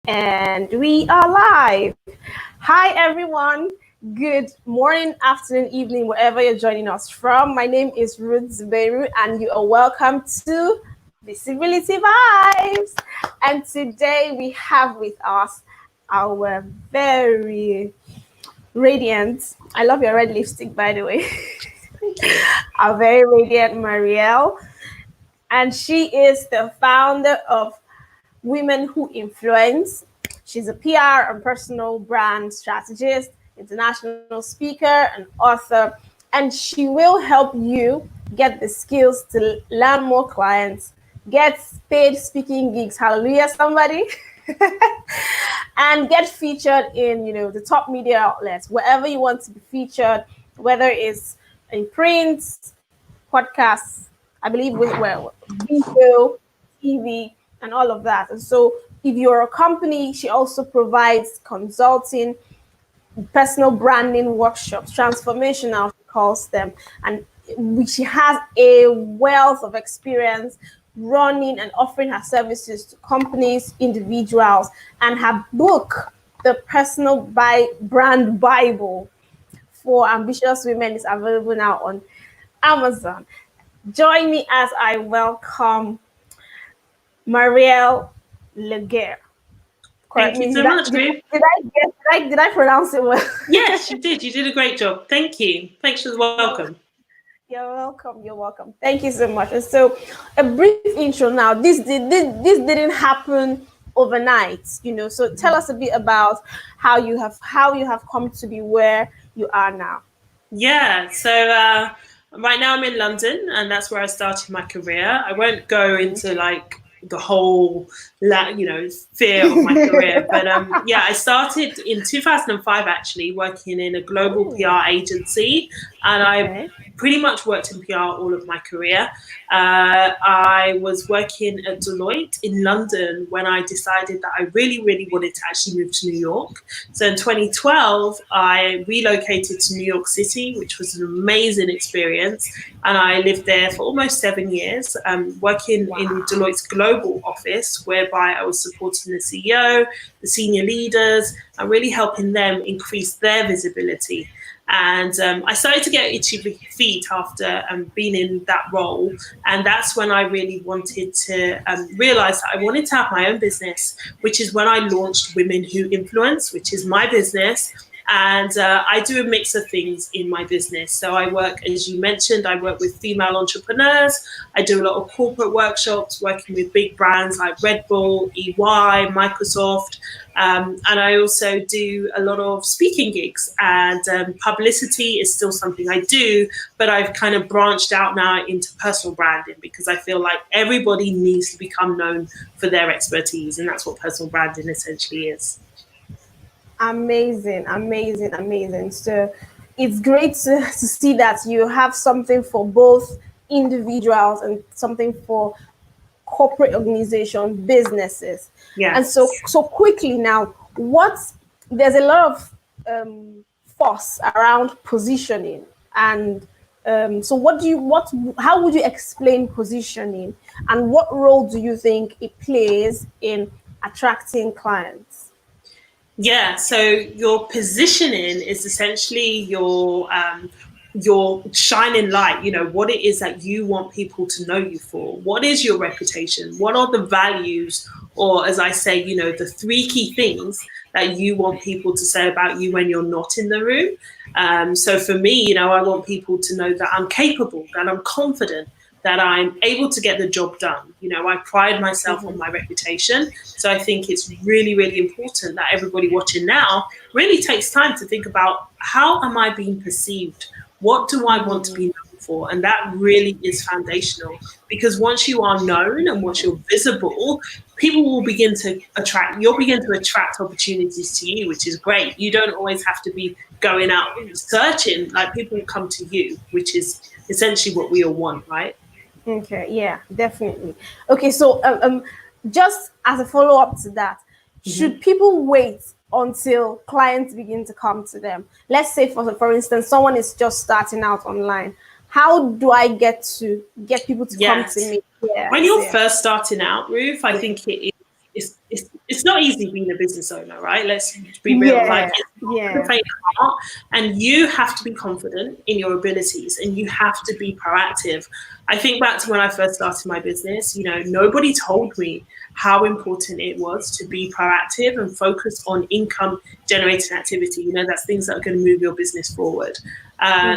And we are live. Hi, everyone. Good morning, afternoon, evening, wherever you're joining us from. My name is Ruth Zubeiru, and you are welcome to Visibility Vibes. And today we have with us our very radiant, I love your red lipstick, by the way, our very radiant Marielle. And she is the founder of Women Who Influence. She's a PR and personal brand strategist, international speaker, and author, and she will help you get the skills to land more clients, get paid speaking gigs, hallelujah, somebody, and get featured in, the top media outlets, wherever you want to be featured, whether it's in print, podcasts, I believe with video, TV, and all of that. And so if you're a company, she also provides consulting, personal branding workshops, transformational, she calls them. And she has a wealth of experience running and offering her services to companies, individuals, and her book, The Personal Brand Bible for Ambitious Women, is available now on Amazon. Join me as I welcome Marielle Legair. Thank you so much, Ruth. Did I pronounce it well? Yes, you did. You did a great job. Thank you. Thanks for the welcome. You're welcome. You're welcome. Thank you so much. And so, a brief intro now. This didn't happen overnight, So tell us a bit about how you have come to be where you are now. Yeah. So right now I'm in London, and that's where I started my career. I won't go into the whole, fear of my career. But I started in 2005, actually, working in a global PR agency, and I pretty much worked in PR all of my career. I was working at Deloitte in London when I decided that I really, really wanted to actually move to New York. So in 2012, I relocated to New York City, which was an amazing experience. And I lived there for almost 7 years, working in Deloitte's global office, whereby I was supporting the CEO, the senior leaders, and really helping them increase their visibility. And I started to get itchy feet after being in that role. And that's when I really wanted to realize that I wanted to have my own business, which is when I launched Women Who Influence, which is my business. And I do a mix of things in my business. So I work, as you mentioned, I work with female entrepreneurs. I do a lot of corporate workshops, working with big brands like Red Bull, EY, Microsoft. And I also do a lot of speaking gigs, and publicity is still something I do, but I've kind of branched out now into personal branding because I feel like everybody needs to become known for their expertise. And that's what personal branding essentially is. Amazing. So it's great to see that you have something for both individuals and something for corporate organizations, businesses. Yeah. And so quickly now, there's a lot of fuss around positioning, and so how would you explain positioning, and what role do you think it plays in attracting clients? Yeah, so your positioning is essentially your shining light, what it is that you want people to know you for. What is your reputation? What are the values, or as I say, the 3 key things that you want people to say about you when you're not in the room? So for me, I want people to know that I'm capable, that I'm confident, that I'm able to get the job done. I pride myself on my reputation. So I think it's really, really important that everybody watching now really takes time to think about, how am I being perceived? What do I want to be known for? And that really is foundational, because once you are known and once you're visible, people will begin to attract opportunities to you, which is great. You don't always have to be going out searching. People will come to you, which is essentially what we all want, right? Okay, yeah, definitely. Okay, so just as a follow-up to that, should people wait until clients begin to come to them? Let's say, for instance, someone is just starting out online. How do I get people to come to me? When you're first starting out, Ruth, I think it's it's not easy being a business owner, right? Let's be real. Like, it's hard, and you have to be confident in your abilities, and you have to be proactive. I think back to when I first started my business. Nobody told me how important it was to be proactive and focus on income generating activity. That's things that are going to move your business forward.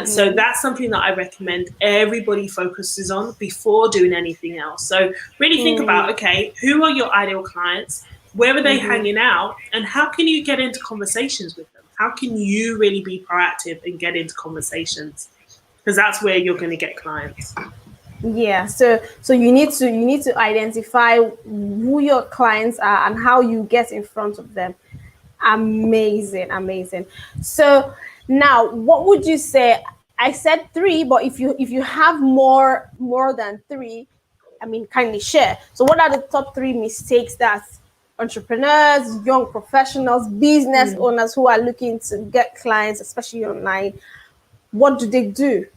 So that's something that I recommend everybody focuses on before doing anything else. So really think about, okay, who are your ideal clients? Where are they hanging out? And how can you get into conversations with them? How can you really be proactive and get into conversations? Because that's where you're going to get clients. Yeah, so you need to identify who your clients are and how you get in front of them. Amazing. So now, what would you say? I said 3, but if you have more than 3, kindly share. So what are the top 3 mistakes that entrepreneurs, young professionals, business owners who are looking to get clients, especially online, what do they do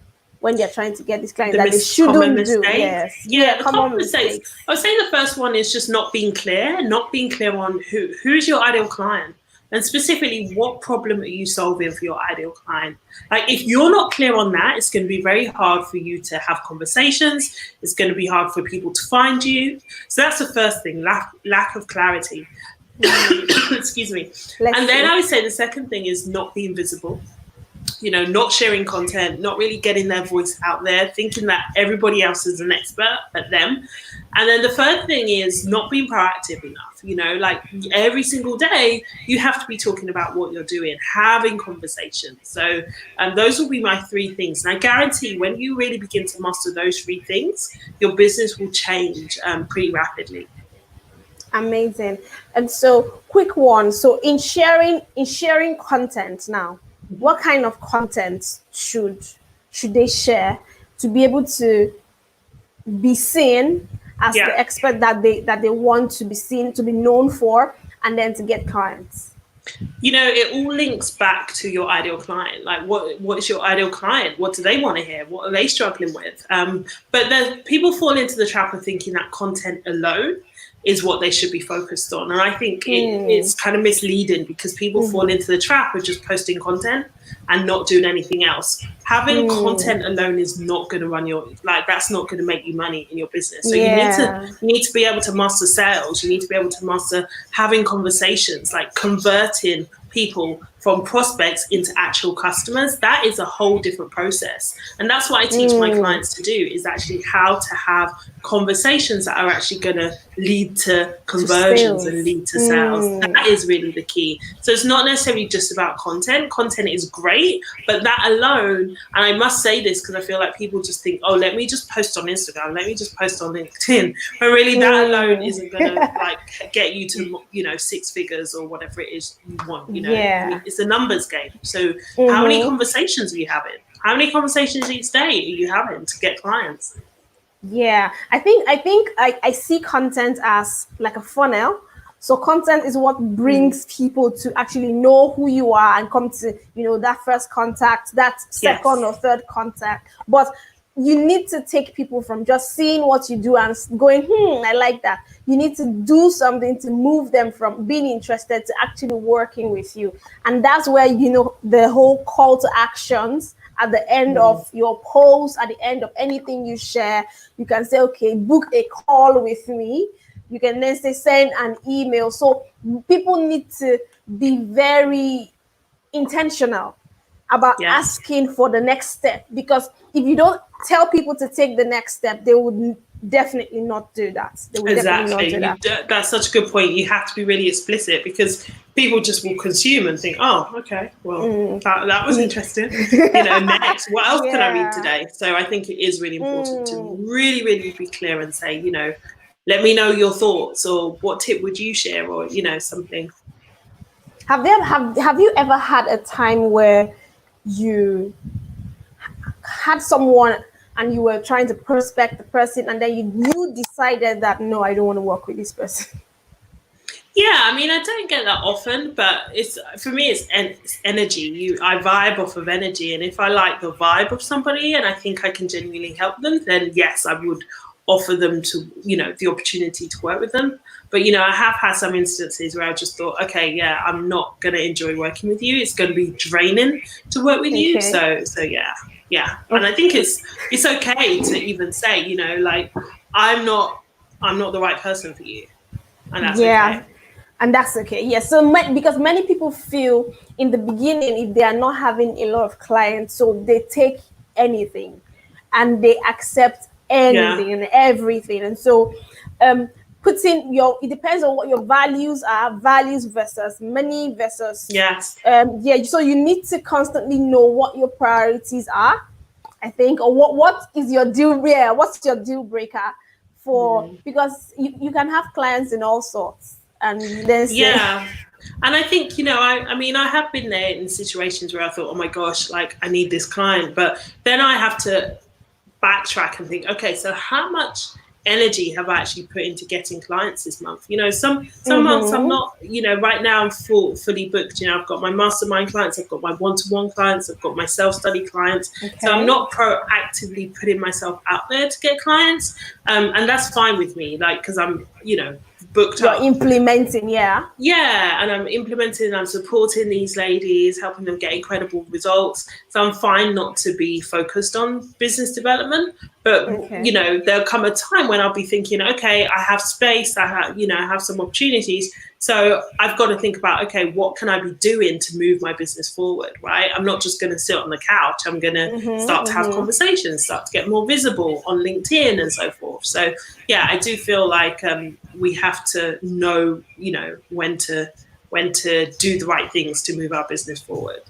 when they're trying to get these clients that they shouldn't do? Yes. Yeah, the common mistakes. I would say the first one is just not being clear on who's your ideal client. And specifically, what problem are you solving for your ideal client? Like, if you're not clear on that, it's going to be very hard for you to have conversations. It's going to be hard for people to find you. So that's the first thing, lack of clarity. Excuse me. And then I would say the second thing is not being visible. Not sharing content, not really getting their voice out there, thinking that everybody else is an expert but them. And then the third thing is not being proactive enough. Like every single day, you have to be talking about what you're doing, having conversations. So those will be my 3 things. And I guarantee when you really begin to master those 3 things, your business will change pretty rapidly. Amazing. And so quick one. So in sharing content now, what kind of content should they share to be able to be seen as the expert that they want to be seen, to be known for, and then to get clients? It all links back to your ideal client. Like, what is your ideal client? What do they want to hear? What are they struggling with? But then people fall into the trap of thinking that content alone is what they should be focused on. And I think it's kind of misleading because people fall into the trap of just posting content and not doing anything else. Having content alone is not going to run that's not going to make you money in your business. So you need to be able to master sales. You need to be able to master having conversations, like converting people from prospects into actual customers. That is a whole different process. And that's what I teach my clients to do, is actually how to have conversations that are actually going to lead to conversions and lead to sales. That is really the key. So it's not necessarily just about content. Content is great, but that alone, and I must say this because I feel like people just think, oh, let me just post on Instagram, let me just post on LinkedIn. But really that alone isn't going to get you to, 6 figures or whatever it is you want, It's a numbers game. So how many conversations are you having? How many conversations each day are you having to get clients? Yeah, I think I see content as like a funnel. So content is what brings people to actually know who you are and come to, that first contact, that second or third contact. But you need to take people from just seeing what you do and going, I like that. You need to do something to move them from being interested to actually working with you. And that's where, the whole call to actions at the end of your post, at the end of anything you share, you can say, okay, book a call with me. You can then say, send an email. So people need to be very intentional about asking for the next step, because if you don't tell people to take the next step, they would definitely not do that. They would exactly. Not do that. That's such a good point. You have to be really explicit, because people just will consume and think, oh, okay, well, that was interesting. Next, what else can I read today? So I think it is really important to really, really be clear and say, let me know your thoughts, or what tip would you share, or, something. Have you ever had a time where you had someone and you were trying to prospect the person, and then you decided that, no, I don't want to work with this person? Yeah, I mean, I don't get that often, but for me, it's energy. I vibe off of energy. And if I like the vibe of somebody and I think I can genuinely help them, then yes, I would offer them to, the opportunity to work with them. But, you know, I have had some instances where I just thought, okay, yeah, I'm not going to enjoy working with you. It's going to be draining to work with you. So yeah. Yeah. And I think it's okay to even say, you know, like, I'm not the right person for you. And that's okay. And that's okay. Yeah. So because many people feel in the beginning, if they are not having a lot of clients, so they take anything and they accept anything and everything. And so it depends on what your values are, values versus money versus so you need to constantly know what your priorities are, I think, or what is your what's your deal breaker for, because you can have clients in all sorts. And then and I think, you know, I mean, I have been there in situations where I thought, oh my gosh, like, I need this client, but then I have to backtrack and think, okay, so how much energy have I actually put into getting clients this month? You know, some months I'm not, you know, right now I'm fully booked. You know, I've got my mastermind clients, I've got my one-to-one clients, I've got my self-study clients. So I'm not proactively putting myself out there to get clients. And that's fine with me, like, because I'm, you know, booked up. You're implementing, and I'm implementing, I'm supporting these ladies, helping them get incredible results. So I'm fine not to be focused on business development, but you know, there'll come a time when I'll be thinking, okay, I have space, I have some opportunities. So I've got to think about, okay, what can I be doing to move my business forward, right? I'm not just going to sit on the couch. I'm going to start to have conversations, start to get more visible on LinkedIn and so forth. So yeah, I do feel like we have to know, you know, when to do the right things to move our business forward.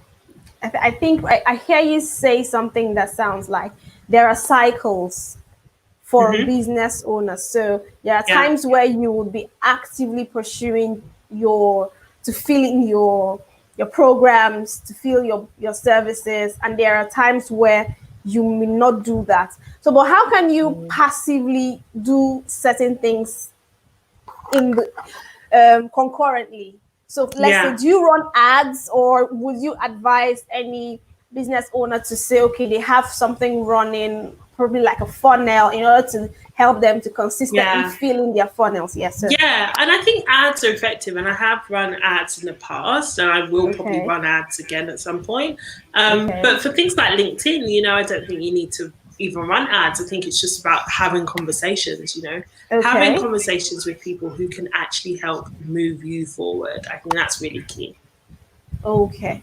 I think I hear you say something that sounds like there are cycles for business owners. So there are times where you will be actively pursuing to fill in your programs, to fill your services, and there are times where you may not do that. So, but how can you passively do certain things in the concurrently? So let's say, do you run ads, or would you advise any business owner to say, okay, they have something running, probably like a funnel, in order to help them to consistently fill in their funnels? Yes, sir. Yeah, and I think ads are effective, and I have run ads in the past, and I will probably run ads again at some point. But for things like LinkedIn, you know, I don't think you need to even run ads. I think it's just about having conversations, you know, having conversations with people who can actually help move you forward. I think that's really key. Okay.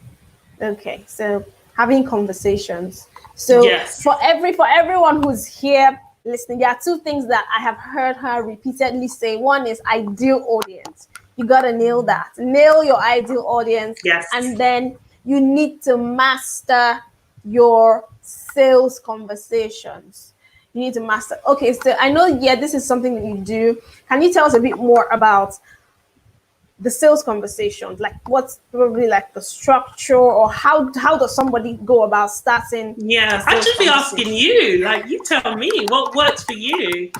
So having conversations. So for everyone who's here listening, there are two things that I have heard her repeatedly say. One is ideal audience. You got to nail that. Nail your ideal audience. And then you need to master your sales conversations. You need to master. Okay, so I know, this is something that you do. Can you tell us a bit more about the sales conversations? Like, what's probably like the structure, or how does somebody go about starting? I should be asking you. Like, you tell me what works for you.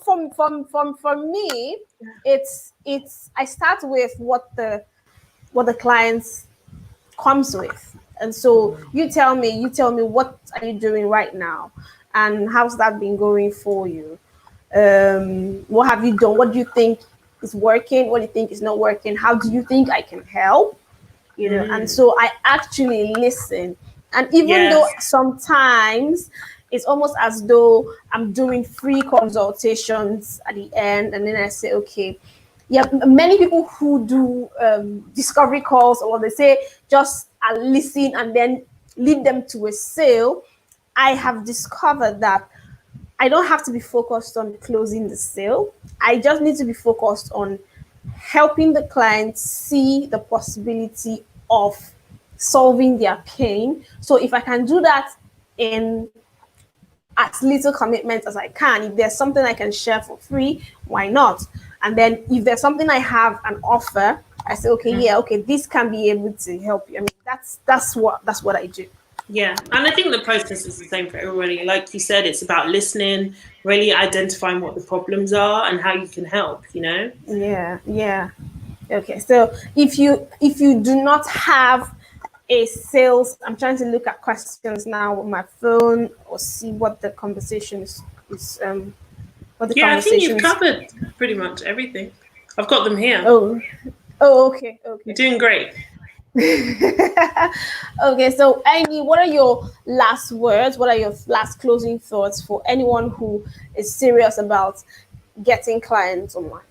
For me, it's I start with what the clients comes with. And so you tell me what are you doing right now, and how's that been going for you? What have you done? What do you think is working? What do you think is not working? How do you think I can help? You know, and so I actually listen. And even though sometimes it's almost as though I'm doing free consultations at the end, and then I say, okay, many people who do discovery calls, or they say just listen and then lead them to a sale. I have discovered that I don't have to be focused on closing the sale. I just need to be focused on helping the client see the possibility of solving their pain. So if I can do that in as little commitment as I can, if there's something I can share for free, why not? And then if there's something I have an offer, I say, okay, this can be able to help you. I mean, that's what I do. Yeah, and I think the process is the same for everybody. Like you said, it's about listening, really identifying what the problems are and how you can help, you know? Yeah. Okay, so if you do not have a sales, I'm trying to look at questions now with my phone or see what the conversation is what the Yeah, I think you've conversations. covered pretty much everything. I've got them here. Okay. You're doing great. Okay, so Amy, what are your last words? What are your last closing thoughts for anyone who is serious about getting clients online?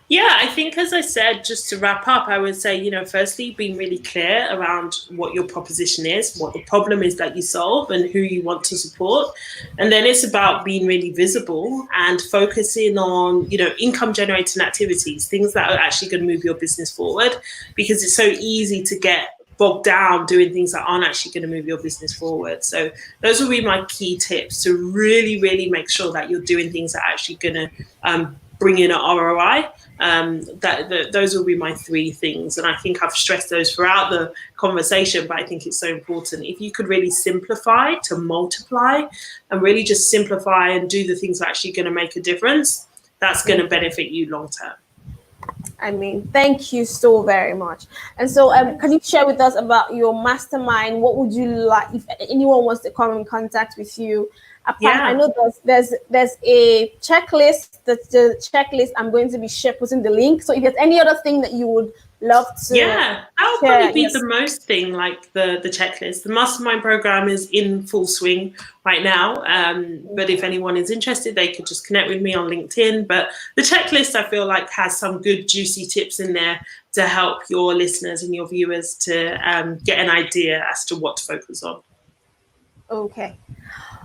Yeah, I think, as I said, just to wrap up, I would say, firstly, being really clear around what your proposition is, what the problem is that you solve, and who you want to support. And then it's about being really visible and focusing on, income generating activities, things that are actually going to move your business forward, because it's so easy to get bogged down doing things that aren't actually going to move your business forward. So those will be my key tips to really, really make sure that you're doing things that are actually going to bring in an ROI. Those will be my three things, and I think I've stressed those throughout the conversation, but I think it's so important. If you could really simplify to multiply and really just simplify and do the things that are actually going to make a difference, that's going to benefit you long term. I mean, thank you so very much. And so can you share with us about your mastermind? What would you like if anyone wants to come in contact with you? I know there's a checklist. That's the checklist. I'm going to be putting the link. So if there's any other thing that you would love to that would probably be the most thing, like the checklist. The mastermind program is in full swing right now, but if anyone is interested, they could just connect with me on LinkedIn. But the checklist, I feel like, has some good juicy tips in there to help your listeners and your viewers to get an idea as to what to focus on. Okay.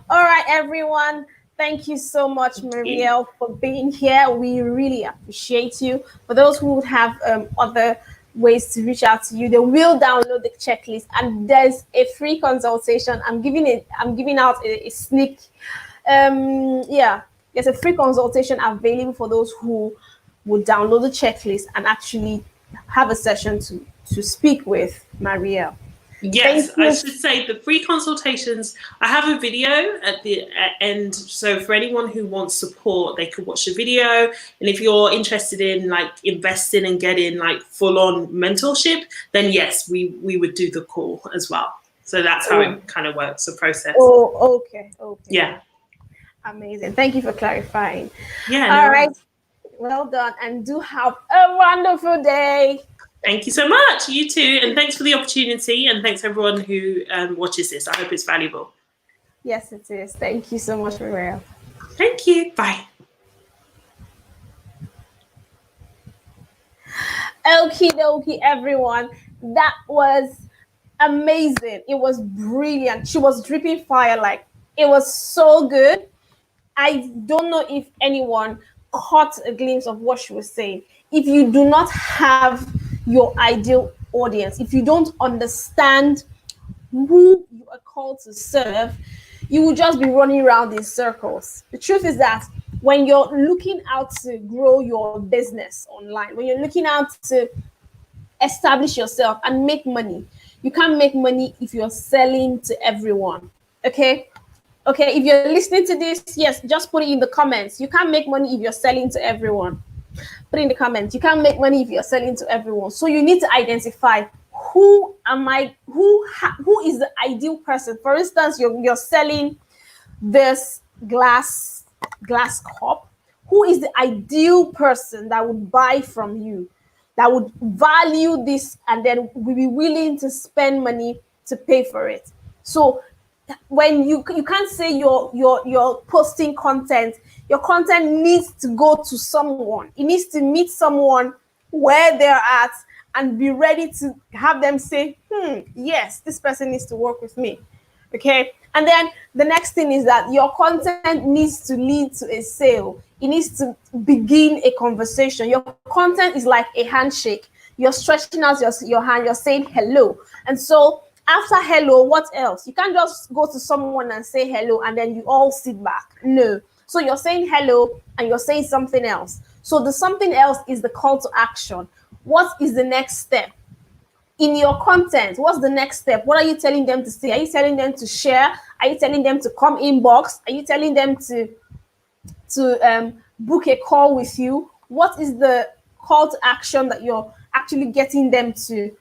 All right, everyone. Thank you so much, Marielle, for being here. We really appreciate you. For those who would have other ways to reach out to you, they will download the checklist, and there's a free consultation. I'm giving out a sneak. There's a free consultation available for those who would download the checklist and actually have a session to speak with Marielle. Yes, I should say the free consultations, I have a video at the end. So for anyone who wants support, they could watch the video. And if you're interested in like investing and getting like full on mentorship, then yes, we would do the call as well. So that's how it kind of works, the process. Oh, okay. Yeah. Amazing. Thank you for clarifying. Yeah. All right. Well done. And do have a wonderful day. Thank you so much. You too. And thanks for the opportunity. And thanks everyone who watches this. I hope it's valuable. Yes, it is. Thank you so much, Marielle. Thank you. Bye. Okie dokie, everyone. That was amazing. It was brilliant. She was dripping fire. Like, it was so good. I don't know if anyone caught a glimpse of what she was saying. If you do not have your ideal audience, if you don't understand who you are called to serve, you will just be running around in circles. The truth is that when you're looking out to grow your business online, when you're looking out to establish yourself and make money, you can't make money if you're selling to everyone. Okay, if you're listening to this, yes, just put it in the comments. You can't make money if you're selling to everyone. Put in the comments. You can't make money if you're selling to everyone. So you need to identify who is the ideal person. For instance, you're selling this glass cup. Who is the ideal person that would buy from you, that would value this, and then will be willing to spend money to pay for it? So when you can't say you're posting content, your content needs to go to someone. It needs to meet someone where they're at and be ready to have them say, yes, this person needs to work with me. Okay. And then the next thing is that your content needs to lead to a sale. It needs to begin a conversation. Your content is like a handshake. You're stretching out your hand, you're saying hello. And so after hello, what else? You can't just go to someone and say hello and then you all sit back. No. So you're saying hello and you're saying something else. So the something else is the call to action. What is the next step? In your content, what's the next step? What are you telling them to say? Are you telling them to share? Are you telling them to come inbox? Are you telling them to book a call with you? What is the call to action that you're actually getting them to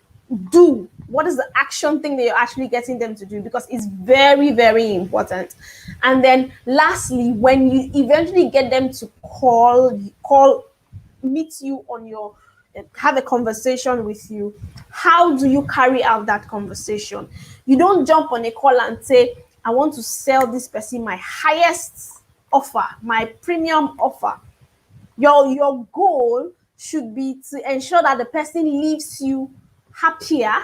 do? What is the action thing that you're actually getting them to do? Because it's very, very important. And then lastly, when you eventually get them to meet you on your have a conversation with you, how do you carry out that conversation? You don't jump on a call and say, I want to sell this person my highest offer, my premium offer. Your goal should be to ensure that the person leaves you happier,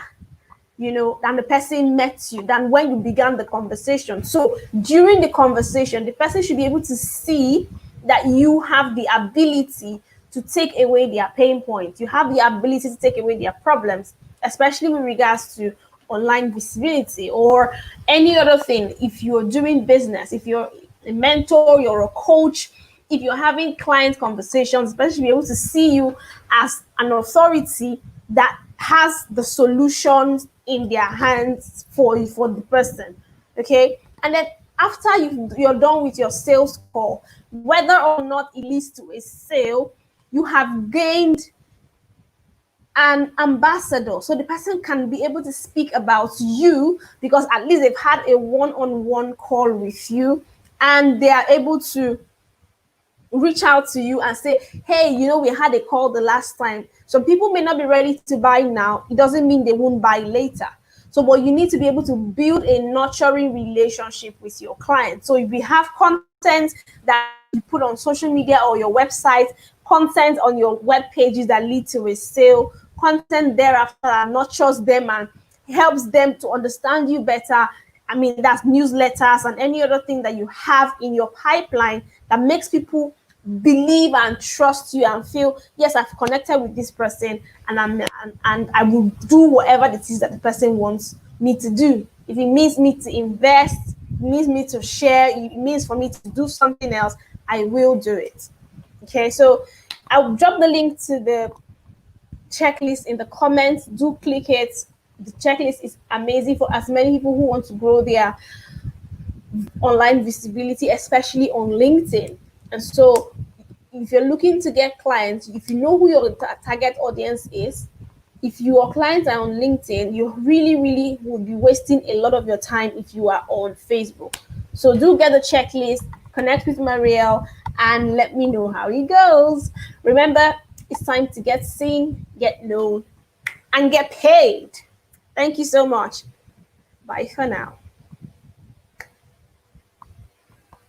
than the person met you, than when you began the conversation. So during the conversation, the person should be able to see that you have the ability to take away their pain points. You have the ability to take away their problems, especially with regards to online visibility or any other thing. If you're doing business, if you're a mentor, you're a coach, if you're having client conversations, especially be able to see you as an authority that has the solutions in their hands for the person. Okay. And then after you're done with your sales call, whether or not it leads to a sale, you have gained an ambassador, so the person can be able to speak about you because at least they've had a one-on-one call with you, and they are able to reach out to you and say, hey, we had a call the last time. Some people may not be ready to buy now. It doesn't mean they won't buy later. So but you need to be able to build a nurturing relationship with your client. So if you have content that you put on social media or your website, content on your web pages that lead to a sale, content thereafter that nurtures them and helps them to understand you better. I mean, that's newsletters and any other thing that you have in your pipeline that makes people believe and trust you and feel, yes, I've connected with this person, and I will do whatever it is that the person wants me to do. If it means me to invest, it means me to share, it means for me to do something else, I will do it. Okay, so I'll drop the link to the checklist in the comments. Do click it. The checklist is amazing for as many people who want to grow their online visibility, especially on LinkedIn. And so if you're looking to get clients, if you know who your target audience is, if your clients are on LinkedIn, you really, really would be wasting a lot of your time if you are on Facebook. So do get the checklist, connect with Marielle, and let me know how it goes. Remember, it's time to get seen, get known, and get paid. Thank you so much. Bye for now.